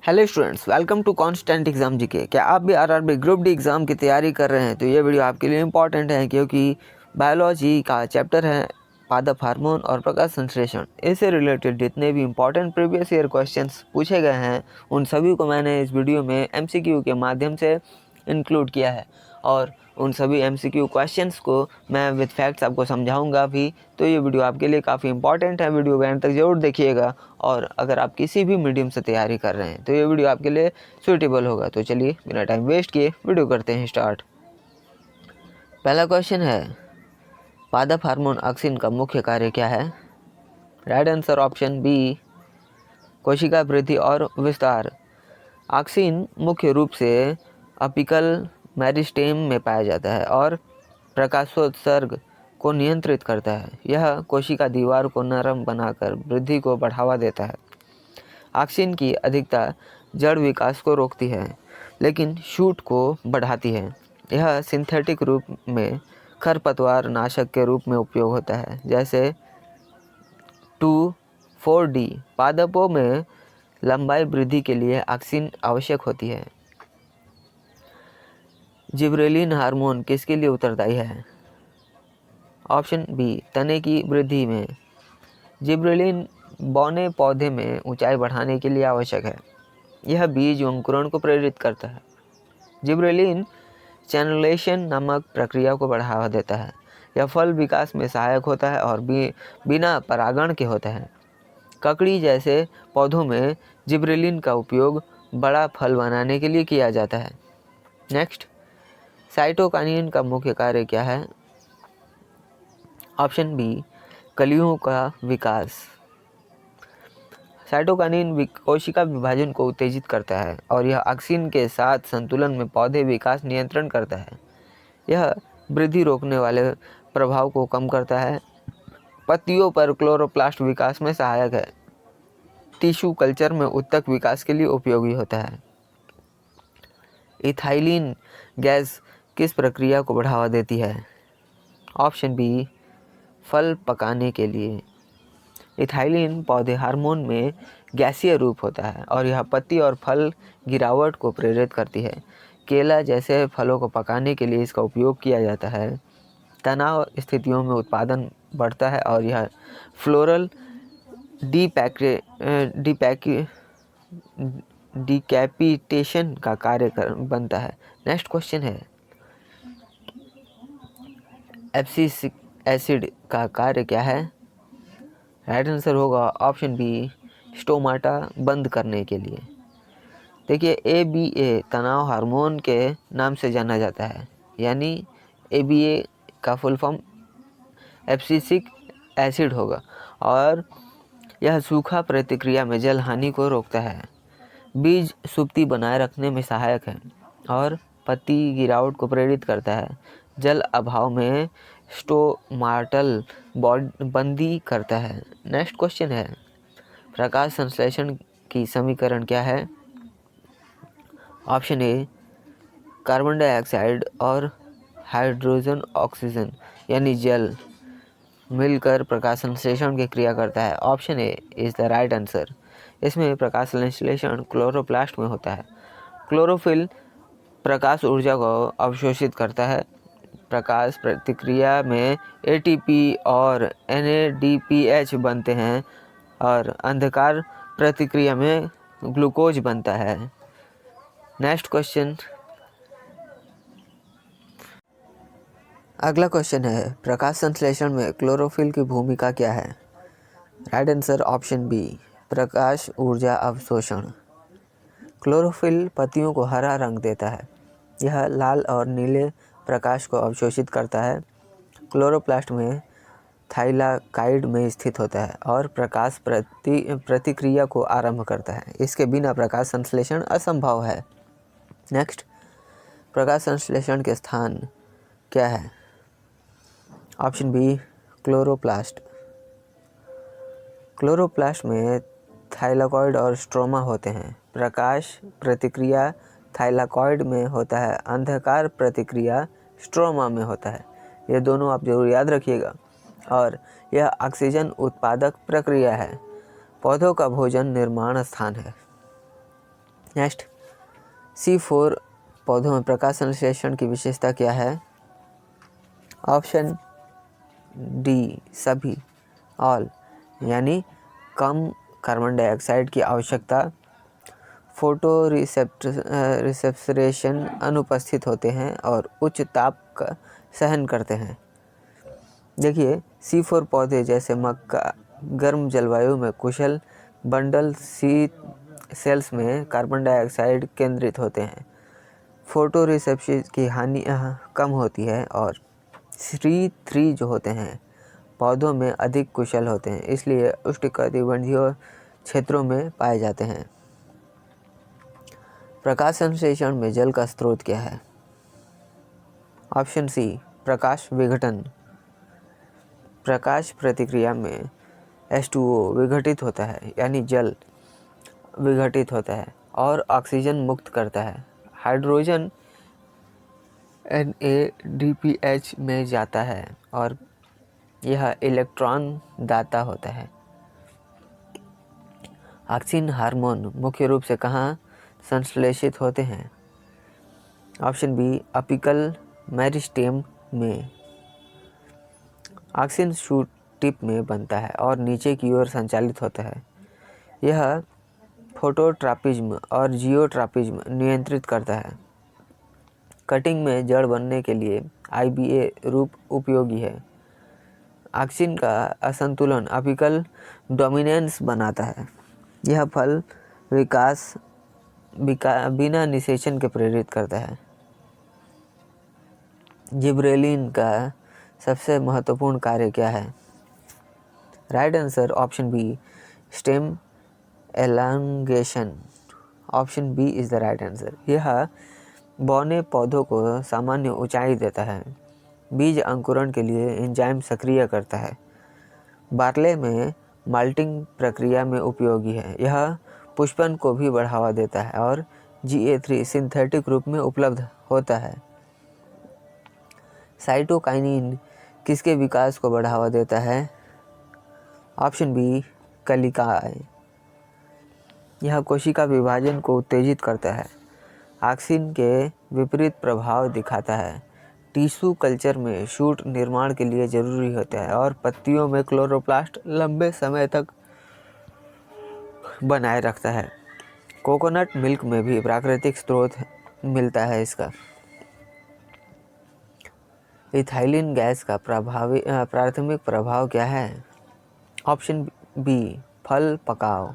Hello students, welcome to constant exam GK. क्या आप भी आरआरबी ग्रुप डी एग्ज़ाम की तैयारी कर रहे हैं तो ये वीडियो आपके लिए इम्पॉर्टेंट है, क्योंकि बायोलॉजी का चैप्टर है पादप हार्मोन और प्रकाश संश्लेषण। इससे रिलेटेड जितने भी इम्पॉर्टेंट प्रीवियस ईयर क्वेश्चंस पूछे गए हैं उन सभी को मैंने इस वीडियो में एमसीक्यू के माध्यम से इंक्लूड किया है, और उन सभी एमसीक्यू क्वेश्चंस को मैं विद फैक्ट्स आपको समझाऊंगा भी। तो ये वीडियो आपके लिए काफ़ी इंपॉर्टेंट है, वीडियो को एंड तक ज़रूर देखिएगा। और अगर आप किसी भी मीडियम से तैयारी कर रहे हैं तो ये वीडियो आपके लिए सूटेबल होगा। तो चलिए बिना टाइम वेस्ट किए वीडियो करते हैं स्टार्ट। पहला क्वेश्चन है, पादप हार्मोन ऑक्सिन का मुख्य कार्य क्या है? राइट आंसर ऑप्शन बी, कोशिका वृद्धि और विस्तार। ऑक्सिन मुख्य रूप से अपिकल मेरिस्टेम में पाया जाता है और प्रकाशोत्सर्ग को नियंत्रित करता है। यह कोशिका दीवार को नरम बनाकर वृद्धि को बढ़ावा देता है। ऑक्सिन की अधिकता जड़ विकास को रोकती है, लेकिन शूट को बढ़ाती है। यह सिंथेटिक रूप में खरपतवार नाशक के रूप में उपयोग होता है, जैसे 2,4-D। पादपों में लंबाई वृद्धि के लिए ऑक्सिन आवश्यक होती है। जिबरेलिन हार्मोन किसके लिए उत्तरदायी है? ऑप्शन बी, तने की वृद्धि में। जिबरेलिन बौने पौधे में ऊंचाई बढ़ाने के लिए आवश्यक है। यह बीज अंकुरण को प्रेरित करता है। जिबरेलिन चैनलेशन नामक प्रक्रिया को बढ़ावा देता है। यह फल विकास में सहायक होता है और बिना परागण के होता है। ककड़ी जैसे पौधों में जिबरेलिन का उपयोग बड़ा फल बनाने के लिए किया जाता है। नेक्स्ट, साइटोकाइनिन का मुख्य कार्य क्या है? ऑप्शन बी, कलियों का विकास। साइटोकाइनिन कोशिका विभाजन को उत्तेजित करता है और यह ऑक्सिन के साथ संतुलन में पौधे विकास नियंत्रण करता है। यह वृद्धि रोकने वाले प्रभाव को कम करता है। पत्तियों पर क्लोरोप्लास्ट विकास में सहायक है। टिश्यू कल्चर में उत्तक विकास के लिए उपयोगी होता है। इथाइलिन गैस किस प्रक्रिया को बढ़ावा देती है? ऑप्शन बी, फल पकाने के लिए। इथाइलिन पौधे हार्मोन में गैसीय रूप होता है और यह पत्ती और फल गिरावट को प्रेरित करती है। केला जैसे फलों को पकाने के लिए इसका उपयोग किया जाता है। तनाव स्थितियों में उत्पादन बढ़ता है और यह फ्लोरल डिकैपिटेशन का कार्य बनता है। नेक्स्ट क्वेश्चन है, एब्सिसिक एसिड का कार्य क्या है? राइट आंसर होगा ऑप्शन बी, स्टोमाटा बंद करने के लिए। देखिए, ABA तनाव हार्मोन के नाम से जाना जाता है, यानी ABA का फुल फॉर्म एब्सिसिक एसिड होगा, और यह सूखा प्रतिक्रिया में जल हानि को रोकता है। बीज सुप्ति बनाए रखने में सहायक है और पत्ती गिरावट को प्रेरित करता है। जल अभाव में स्टोमाटल बंदी करता है। नेक्स्ट क्वेश्चन है, प्रकाश संश्लेषण की समीकरण क्या है? ऑप्शन ए, कार्बन डाइऑक्साइड और हाइड्रोजन ऑक्सीजन यानी जल मिलकर प्रकाश संश्लेषण की क्रिया करता है। Option A is the right answer. इसमें प्रकाश संश्लेषण क्लोरोप्लास्ट में होता है। क्लोरोफिल प्रकाश ऊर्जा को अवशोषित करता है। प्रकाश प्रतिक्रिया में ATP और NADPH बनते हैं और अंधकार प्रतिक्रिया में ग्लूकोज बनता है। नेक्स्ट क्वेश्चन, अगला क्वेश्चन है, प्रकाश संश्लेषण में क्लोरोफिल की भूमिका क्या है? राइट आंसर ऑप्शन बी, प्रकाश ऊर्जा अवशोषण। क्लोरोफिल पत्तियों को हरा रंग देता है। यह लाल और नीले प्रकाश को अवशोषित करता है। क्लोरोप्लास्ट में थाइलाकाइड में स्थित होता है और प्रकाश प्रतिक्रिया को आरंभ करता है। इसके बिना प्रकाश संश्लेषण असंभव है। नेक्स्ट, प्रकाश संश्लेषण के स्थान क्या है? Option B, chloroplast. क्लोरोप्लास्ट में थाइलाकॉइड और स्ट्रोमा होते हैं। प्रकाश प्रतिक्रिया थाइलाकॉइड में होता है, अंधकार प्रतिक्रिया स्ट्रोमा में होता है। ये दोनों आप जरूर याद रखिएगा। और यह ऑक्सीजन उत्पादक प्रक्रिया है। पौधों का भोजन निर्माण स्थान है। नेक्स्ट, C4 पौधों में प्रकाश संश्लेषण की विशेषता क्या है? ऑप्शन डी सभी, ऑल, यानी कम कार्बन डाइऑक्साइड की आवश्यकता, फोटो रिसेप्टरेशन अनुपस्थित होते हैं और उच्च ताप का सहन करते हैं। देखिए, C4 पौधे जैसे मक्का गर्म जलवायु में कुशल, बंडल सी सेल्स में कार्बन डाइऑक्साइड केंद्रित होते हैं, फोटो रिसेप्शन की हानि कम होती है और C3 जो होते हैं पौधों में अधिक कुशल होते हैं, इसलिए उष्णकटिबंधीय क्षेत्रों में पाए जाते हैं। प्रकाश संश्लेषण में जल का स्रोत क्या है? ऑप्शन सी प्रकाश विघटन। प्रकाश प्रतिक्रिया में H2O विघटित होता है, यानी जल विघटित होता है और ऑक्सीजन मुक्त करता है। हाइड्रोजन NADPH में जाता है और यह इलेक्ट्रॉन दाता होता है। ऑक्सीन हार्मोन मुख्य रूप से कहाँ संश्लेषित होते हैं? ऑप्शन बी अपिकल मेरिस्टेम में। ऑक्सीन शूट टिप में बनता है और नीचे की ओर संचालित होता है। यह फोटोट्रॉपिज्म और जियोट्रॉपिज्म नियंत्रित करता है। कटिंग में जड़ बनने के लिए IBA रूप उपयोगी है। ऑक्सीन का असंतुलन अपिकल डोमिनेंस बनाता है। यह फल विकास बिना निषेचन के प्रेरित करता है। जिब्रेलिन का सबसे महत्वपूर्ण कार्य क्या है? Right answer option B stem elongation. Option B is the right answer. यह बौने पौधों को सामान्य ऊंचाई देता है। बीज अंकुरण के लिए एंजाइम सक्रिय करता है। बार्ले में माल्टिंग प्रक्रिया में उपयोगी है। यह पुष्पन को भी बढ़ावा देता है और GA3 सिंथेटिक रूप में उपलब्ध होता है। साइटोकाइनिन किसके विकास को बढ़ावा देता है? ऑप्शन बी कलिकाएं। यह कोशिका विभाजन को उत्तेजित करता है। ऑक्सीन के विपरीत प्रभाव दिखाता है। टिश्यू कल्चर में शूट निर्माण के लिए जरूरी होता है और पत्तियों में क्लोरोप्लास्ट लंबे समय तक बनाए रखता है। कोकोनट मिल्क में भी प्राकृतिक स्रोत मिलता है इसका। इथाइलिन गैस का प्राथमिक प्रभाव क्या है? ऑप्शन बी फल पकाव।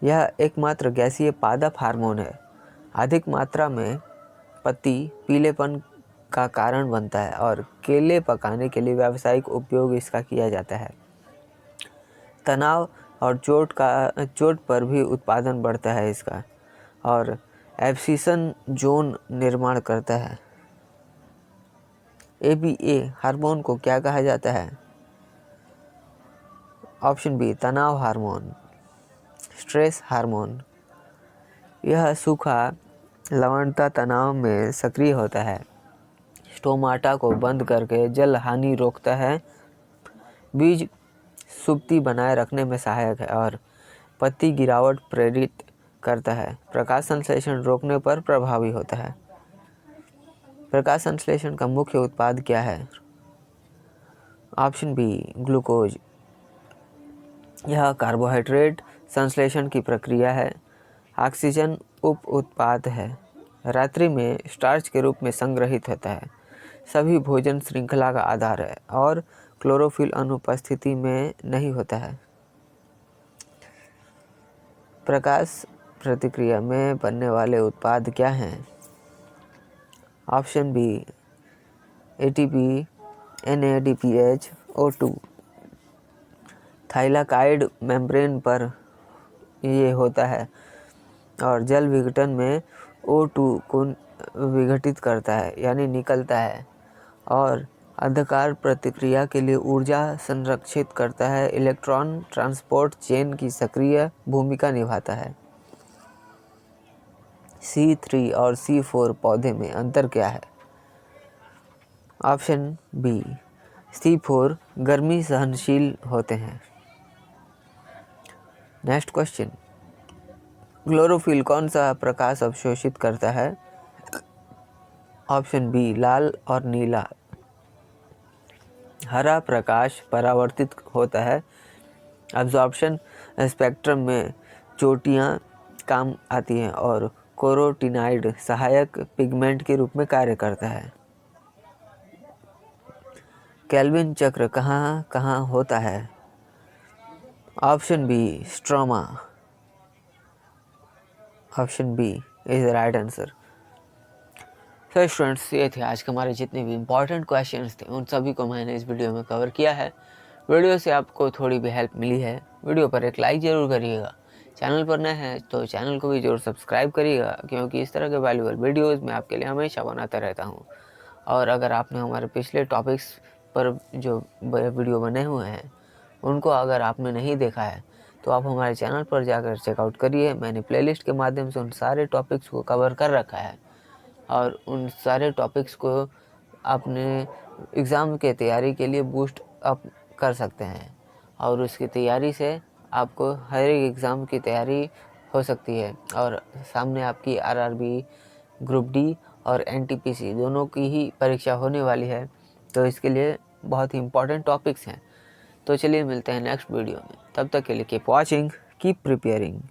यह एकमात्र गैसीय पादप हार्मोन है। अधिक मात्रा में पत्ती पीलेपन का कारण बनता है और केले पकाने के लिए व्यावसायिक उपयोग इसका किया जाता है। तनाव और चोट पर भी उत्पादन बढ़ता है इसका और एब्सिसन जोन निर्माण करता है। ABA हार्मोन को क्या कहा जाता है? ऑप्शन बी तनाव हार्मोन, स्ट्रेस हार्मोन। यह सूखा लवणता तनाव में सक्रिय होता है। स्टोमाटा को बंद करके जल हानि रोकता है। बीज सुप्ति बनाए रखने में सहायक है और पत्ती गिरावट प्रेरित करता है। प्रकाश संश्लेषण रोकने पर प्रभावी होता है। प्रकाश संश्लेषण का मुख्य उत्पाद क्या है? Option B glucose. यह कार्बोहाइड्रेट संश्लेषण की प्रक्रिया है। ऑक्सीजन उप उत्पाद है। रात्रि में स्टार्च के रूप में संग्रहित होता है। सभी भोजन श्रृंखला का आधार है और क्लोरोफिल अनुपस्थिति में नहीं होता है। प्रकाश प्रतिक्रिया में बनने वाले उत्पाद क्या हैं? Option B ATP, NADPH, O2। Thylakoid membrane पर ये होता है और जल विघटन में O2 को विघटित करता है, यानी निकलता है और अंधकार प्रतिक्रिया के लिए ऊर्जा संरक्षित करता है। इलेक्ट्रॉन ट्रांसपोर्ट चेन की सक्रिय भूमिका निभाता है। C3 और C4 पौधे में अंतर क्या है? ऑप्शन बी C4 गर्मी सहनशील होते हैं। नेक्स्ट क्वेश्चन, क्लोरोफिल कौन सा प्रकाश अवशोषित करता है? ऑप्शन बी लाल और नीला। हरा प्रकाश परावर्तित होता है। अब्जॉर्प्शन स्पेक्ट्रम में चोटियाँ काम आती हैं और कैरोटीनॉइड सहायक पिगमेंट के रूप में कार्य करता है। केल्विन चक्र कहाँ कहाँ होता है? Option B stroma. Option B is the right answer. तो स्टूडेंट्स, ये थे आज के हमारे जितने भी इम्पोर्टेंट क्वेश्चंस थे उन सभी को मैंने इस वीडियो में कवर किया है। वीडियो से आपको थोड़ी भी हेल्प मिली है, वीडियो पर एक लाइक ज़रूर करिएगा। चैनल पर नए हैं तो चैनल को भी जरूर सब्सक्राइब करिएगा, क्योंकि इस तरह के वैल्यूएबल वीडियोज़ मैं आपके लिए हमेशा बनाता रहता हूँ। और अगर आपने हमारे पिछले टॉपिक्स पर जो वीडियो बने हुए हैं उनको अगर आपने नहीं देखा है तो आप हमारे चैनल पर जाकर चेकआउट करिए। मैंने प्लेलिस्ट के माध्यम से उन सारे टॉपिक्स को कवर कर रखा है और उन सारे टॉपिक्स को अपने एग्ज़ाम के तैयारी के लिए बूस्ट अप कर सकते हैं और उसकी तैयारी से आपको हर एक एग्ज़ाम की तैयारी हो सकती है। और सामने आपकी आरआरबी, ग्रुप डी और एनटीपीसी दोनों की ही परीक्षा होने वाली है, तो इसके लिए बहुत ही इम्पोर्टेंट टॉपिक्स हैं। तो चलिए मिलते हैं नेक्स्ट वीडियो में, तब तक के लिए कीप वॉचिंग, कीप प्रिपेयरिंग।